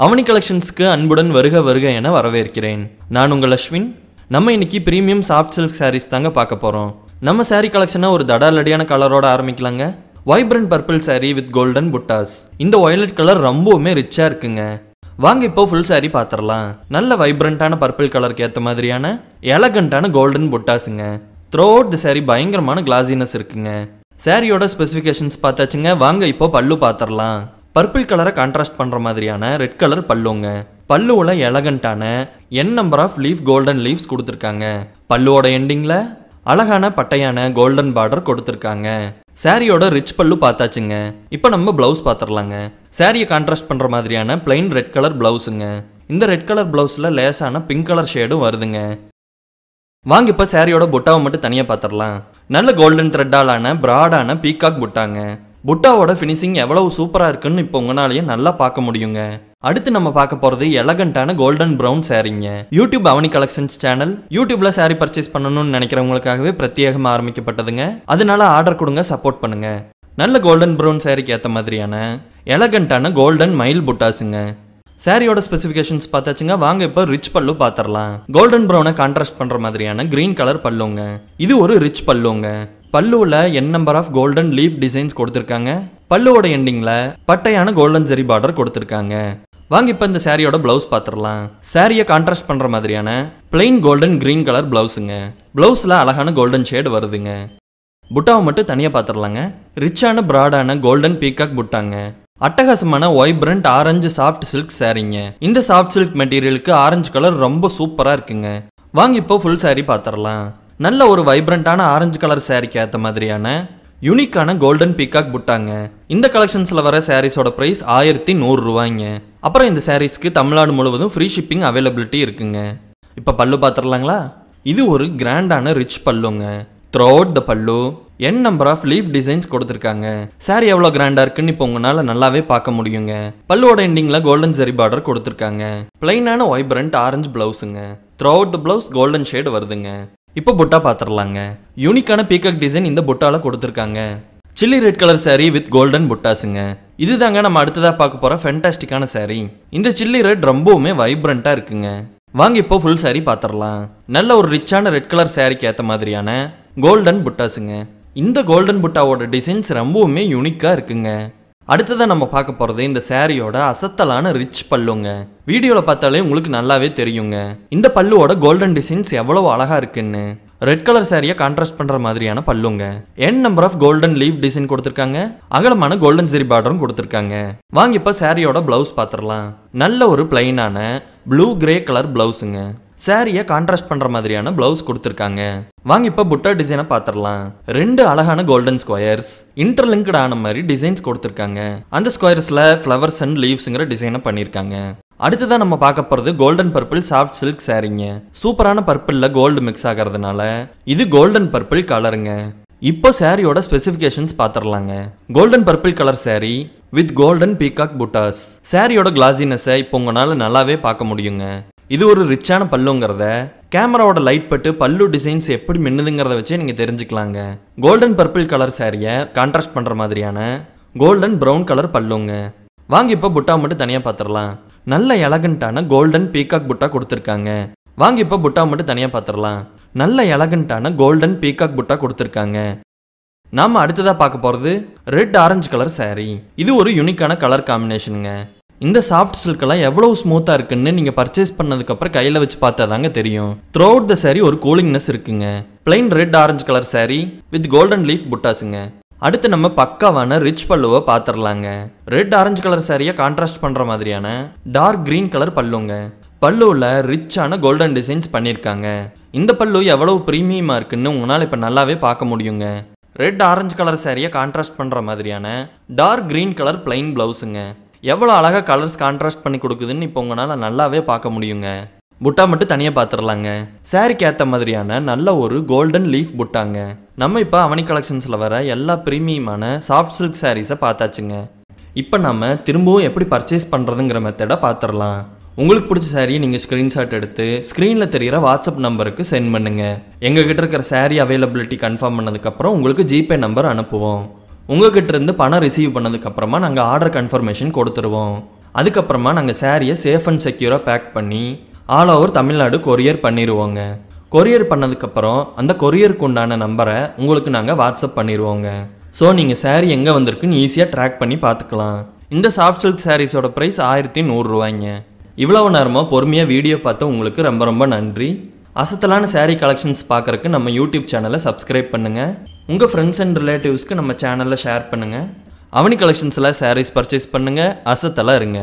அவனி கலெக்ஷன்ஸ்க்கு அன்புடன் வருக வருக என வரவேற்கிறேன். நான் உங்கள் அஸ்வின். நம்ம இன்னைக்கு பிரீமியம் சாஃப்ட் சில்க் சாரீஸ் தாங்க பார்க்க போகிறோம். நம்ம சாரீ கலெக்ஷனை ஒரு தடாலடியான கலரோட ஆரம்பிக்கலாங்க. Vibrant purple sari with golden buttas. இந்த வயலட் கலர் ரொம்பவுமே ரிச்சாக இருக்குங்க. வாங்க இப்போ ஃபுல் சாரீ பார்த்துடலாம். நல்ல வைப்ரண்டான பர்பிள் கலருக்கு ஏற்ற மாதிரியான எலகண்டான கோல்டன் புட்டாஸுங்க. த்ரூ அவுட் தி சாரீ பயங்கரமான கிளாஸினஸ் இருக்குங்க. சாரியோட ஸ்பெசிஃபிகேஷன்ஸ் பார்த்தாச்சுங்க. வாங்க இப்போ பல்லு பார்த்துடலாம். பர்பிள் கலரை கான்ட்ராஸ்ட் பண்ணுற மாதிரியான ரெட் கலர் பல்லுங்க. பல்லுவில் எலகண்டான number of leaf golden leaves கொடுத்துருக்காங்க. பல்லுவோட எண்டிங்கில் அழகான பட்டையான கோல்டன் பார்டர் கொடுத்துருக்காங்க. சாரியோட ரிச் பல்லு பார்த்தாச்சுங்க. இப்போ நம்ம பிளவுஸ் பார்த்துடலாங்க. சாரியை கான்ட்ராஸ்ட் பண்ணுற மாதிரியான பிளைன் ரெட் கலர் பிளவுஸுங்க. இந்த ரெட் கலர் பிளவுஸில் லேசான பிங்க் கலர் ஷேடும் வருதுங்க. வாங்க இப்போ சாரியோட புட்டாவை மட்டும் தனியாக பார்த்துடலாம். நல்ல கோல்டன் த்ரெட்டாலான பிராடான பீகாக் புட்டாங்க. புட்டாவோட ஃபினிஷிங் எவ்வளவு சூப்பராக இருக்குன்னு இப்போ உங்களாலேயே நல்லா பார்க்க முடியுங்க. அடுத்து நம்ம பார்க்க போகிறது எலகண்டான கோல்டன் ப்ரௌன் சாரீங்க. யூடியூப் அவனி கலெக்ஷன்ஸ் சேனல் யூடியூப்ல சாரீ பர்ச்சேஸ் பண்ணணும்னு நினைக்கிறவங்களுக்காகவே பிரத்யேகமாக ஆரம்பிக்கப்பட்டதுங்க. அதனால ஆர்டர் கொடுங்க, சப்போர்ட் பண்ணுங்க. நல்ல கோல்டன் ப்ரௌன் சாரீக்கு ஏற்ற மாதிரியான எலகண்டான கோல்டன் மயில் புட்டாஸுங்க. சாரியோட ஸ்பெசிஃபிகேஷன்ஸ் பார்த்தாச்சுங்க. வாங்க இப்போ ரிச் பல்லு பார்த்துடலாம். கோல்டன் ப்ரௌனை கான்ட்ராஸ்ட் பண்ணுற மாதிரியான கிரீன் கலர் பல்லுங்க. இது ஒரு ரிச் பல்லுங்க. பல்லுவில் number of golden leaf designs கொடுத்துருக்காங்க. பல்லுவோட எண்டிங்கில் பட்டையான கோல்டன் ஜெரி பார்டர் கொடுத்துருக்காங்க. வாங்க இப்போ இந்த சாரியோட பிளவுஸ் பார்த்துடலாம். சாரியை கான்ட்ராஸ்ட் பண்ணுற மாதிரியான பிளைன் கோல்டன் கிரீன் கலர் பிளவுஸுங்க. பிளவுஸில் அழகான கோல்டன் ஷேடு வருதுங்க. புட்டாவை மட்டும் தனியாக பார்த்துடலாங்க. ரிச்சான பிராடான கோல்டன் பீகாக் புட்டாங்க. அட்டகாசமான வைப்ரண்ட் ஆரஞ்சு சாஃப்ட் சில்க் சாரீங்க. இந்த சாஃப்ட் சில்க் மெட்டீரியலுக்கு ஆரஞ்சு கலர் ரொம்ப சூப்பராக இருக்குங்க. வாங்க இப்போ ஃபுல் சாரீ பார்த்துடலாம். நல்ல ஒரு வைப்ரண்டான ஆரஞ்சு கலர் சாரீக்கு ஏற்ற மாதிரியான யூனிக்கான கோல்டன் பீகாக் புட்டாங்க. இந்த கலெக்ஷன்ஸில் வர சாரீஸோட ப்ரைஸ் 1100 ரூபாய்ங்க. அப்புறம் இந்த சாரீஸ்க்கு தமிழ்நாடு முழுவதும் ஃப்ரீ ஷிப்பிங் அவைலபிலிட்டி இருக்குங்க. இப்போ பல்லு பார்த்துடலாங்களா? இது ஒரு கிராண்டான ரிச் பல்லுங்க. த்ரூ அவுட் த பல்லு நம்பர் ஆஃப் லீஃப் டிசைன்ஸ் கொடுத்துருக்காங்க. சாரி எவ்வளோ கிராண்டாக இருக்குன்னு இப்போ உங்களால் நல்லாவே பார்க்க முடியுங்க. பல்லுவோட எண்டிங்கில் கோல்டன் ஜெரி பார்டர் கொடுத்துருக்காங்க. பிளைனான வைப்ரண்ட் ஆரஞ்சு பிளவுஸுங்க. Throughout the blouse golden shade வருதுங்க. இப்போ புட்டா பார்த்துடலாங்க. யூனிக்கான பீகாக் டிசைன் இந்த புட்டால கொடுத்துருக்காங்க. Chilli red colour sari with golden புட்டாஸுங்க. இதுதாங்க நம்ம அடுத்ததாக பார்க்க போகிற ஃபென்டாஸ்டிக்கான சாரீ. இந்த சில்லி ரெட் ரொம்பவுமே வைப்ரண்ட்டாக இருக்குங்க. வாங்க இப்போ ஃபுல் சாரீ பார்த்துடலாம். நல்ல ஒரு ரிச்சான ரெட் கலர் சாரீக்கு ஏற்ற மாதிரியான கோல்டன் புட்டாஸுங்க. இந்த கோல்டன் புட்டாவோட டிசைன்ஸ் ரொம்பவுமே யூனிக்காக இருக்குங்க. அடுத்ததான் நம்ம பார்க்க போகிறது இந்த சாரியோட அசத்தலான ரிச் பல்லுங்க. வீடியோவில் பார்த்தாலே உங்களுக்கு நல்லாவே தெரியுங்க இந்த பல்லுவோட கோல்டன் டிசைன்ஸ் எவ்வளவு அழகாக இருக்குன்னு. ரெட் கலர் சாரியை கான்ட்ராஸ்ட் பண்ணுற மாதிரியான பல்லுங்க. Number of golden leaf design கொடுத்துருக்காங்க. அகலமான கோல்டன் ஜெரி பார்டரும் கொடுத்துருக்காங்க. வாங்க இப்போ சாரியோட பிளவுஸ் பார்த்துடலாம். நல்ல ஒரு பிளைனான ப்ளூ கிரே கலர் பிளவுஸுங்க. சாரியை கான்ட்ராஸ்ட் பண்ணுற மாதிரியான பிளவுஸ் கொடுத்துருக்காங்க. வாங்க இப்போ புட்டா டிசைனை பார்த்துடலாம். 2 அழகான கோல்டன் ஸ்கொயர்ஸ் இன்டர்லிங்க்டு ஆன மாதிரி டிசைன்ஸ் கொடுத்துருக்காங்க. அந்த ஸ்கொயர்ஸில் ஃப்ளவர்ஸ் அண்ட் லீவ்ஸுங்கிற டிசைனை பண்ணியிருக்காங்க. அடுத்ததான் நம்ம பார்க்க போகிறது கோல்டன் பர்பிள் சாஃப்ட் சில்க் சாரீங்க. சூப்பரான பர்பிளில் கோல்டு மிக்ஸ் ஆகிறதுனால இது கோல்டன் பர்பிள் கலருங்க. இப்போ சாரியோட ஸ்பெசிஃபிகேஷன்ஸ் பார்த்துடலாங்க. Golden purple colour sari with golden peacock buttas. சாரியோட கிளாஸினஸை இப்போ உங்களால் நல்லாவே பார்க்க முடியுங்க. இது ஒரு ரிச்சான பல்லுங்கிறத கேமராவோட லைட் பட்டு பல்லு டிசைன்ஸ் எப்படி மின்னுதுங்கிறத வச்சே நீங்கள் தெரிஞ்சுக்கலாங்க. கோல்டன் பர்பிள் கலர் சாரியை கான்ட்ராஸ்ட் பண்ணுற மாதிரியான கோல்டன் ப்ரௌன் கலர் பல்லுங்க. வாங்க இப்போ புட்டா மட்டும் தனியாக பார்த்துடலாம். நல்ல எலகண்டான கோல்டன் பீகாக் புட்டா கொடுத்துருக்காங்க. வாங்க இப்போ புட்டா மட்டும் தனியாக பார்த்துடலாம். நல்ல எலகண்டான கோல்டன் பீகாக் புட்டா கொடுத்துருக்காங்க. நாம் அடுத்ததாக பார்க்க போகிறது ரெட் ஆரஞ்சு கலர் சாரீ. இது ஒரு யூனிக்கான கலர் காம்பினேஷனுங்க. இந்த சாஃப்ட் சில்கெல்லாம் எவ்வளவு ஸ்மூத்தாக இருக்குன்னு நீங்கள் பர்ச்சேஸ் பண்ணதுக்கப்புறம் கையில் வச்சு பார்த்தா தாங்க தெரியும். த்ரூ அவுட் த சாரீ ஒரு கூலிங்னஸ் இருக்குங்க. Plain red orange colour sari with golden leaf புட்டாஸுங்க. அடுத்து நம்ம பக்காவான ரிச் பல்லுவை பார்த்துடலாங்க. ரெட் ஆரஞ்சு கலர் சாரியை கான்ட்ராஸ்ட் பண்ணுற மாதிரியான டார்க் கிரீன் கலர் பல்லுங்க. பல்லுவில் ரிச்சான கோல்டன் டிசைன்ஸ் பண்ணியிருக்காங்க. இந்த பல்லு எவ்வளவு ப்ரீமியமாக இருக்குன்னு உங்களால் இப்போ நல்லாவே பார்க்க முடியுங்க. ரெட் ஆரஞ்சு கலர் சாரியை கான்ட்ராஸ்ட் பண்ணுற மாதிரியான டார்க் கிரீன் கலர் பிளைன் பிளவுஸுங்க. எவ்வளோ அழகாக கலர்ஸ் கான்ட்ராஸ்ட் பண்ணி கொடுக்குதுன்னு இப்போ உங்களால் நல்லாவே பார்க்க முடியுங்க. புட்டா மட்டும் தனியாக பார்த்துடலாங்க. சாரிக்கு ஏற்ற மாதிரியான நல்ல ஒரு கோல்டன் லீஃப் புட்டாங்க. நம்ம இப்போ அவனி கலெக்ஷன்ஸில் வர எல்லா ப்ரீமியமான சாஃப்ட் சில்க் சாரீஸை பார்த்தாச்சுங்க. இப்போ நம்ம திரும்பவும் எப்படி பர்ச்சேஸ் பண்ணுறதுங்கிற மெத்தடை பார்த்துடலாம். உங்களுக்கு பிடிச்ச சாரியை நீங்கள் ஸ்க்ரீன்ஷாட் எடுத்து ஸ்க்ரீனில் தெரிகிற வாட்ஸ்அப் நம்பருக்கு சென்ட் பண்ணுங்கள். எங்ககிட்ட இருக்கிற சாரீ அவைலபிலிட்டி கன்ஃபார்ம் பண்ணதுக்கப்புறம் உங்களுக்கு ஜிபே நம்பர் அனுப்புவோம். உங்ககிட்ட இருந்து பணம் ரிசீவ் பண்ணதுக்கப்புறமா நாங்கள் ஆர்டர் கன்ஃபர்மேஷன் கொடுத்துருவோம். அதுக்கப்புறமா நாங்கள் சாரியை சேஃப் அண்ட் செக்யூராக பேக் பண்ணி ஆல் ஓவர் தமிழ்நாடு கொரியர் பண்ணிடுவோங்க. கொரியர் பண்ணதுக்கப்புறம் அந்த கொரியருக்கு உண்டான நம்பரை உங்களுக்கு நாங்கள் வாட்ஸ்அப் பண்ணிடுவோங்க. ஸோ நீங்கள் சாரீ எங்கே வந்திருக்குன்னு ஈஸியாக ட்ராக் பண்ணி பார்த்துக்கலாம். இந்த சாஃப்ட் சில்க் சாரீஸோட ப்ரைஸ் 1100 ரூபாய்ங்க. இவ்வளவு நேரமாக பொறுமையாக வீடியோ பார்த்து உங்களுக்கு ரொம்ப ரொம்ப நன்றி. அசத்தலான சாரீ கலெக்ஷன்ஸ் பார்க்குறக்கு நம்ம யூடியூப் சேனலை சப்ஸ்கிரைப் பண்ணுங்கள். உங்கள் ஃப்ரெண்ட்ஸ் அண்ட் ரிலேட்டிவ்ஸ்க்கு நம்ம சேனலில் ஷேர் பண்ணுங்கள். அவனி கலெக்ஷன்ஸில் சாரீஸ் பர்ச்சேஸ் பண்ணுங்கள். அசத்தலாக இருங்க.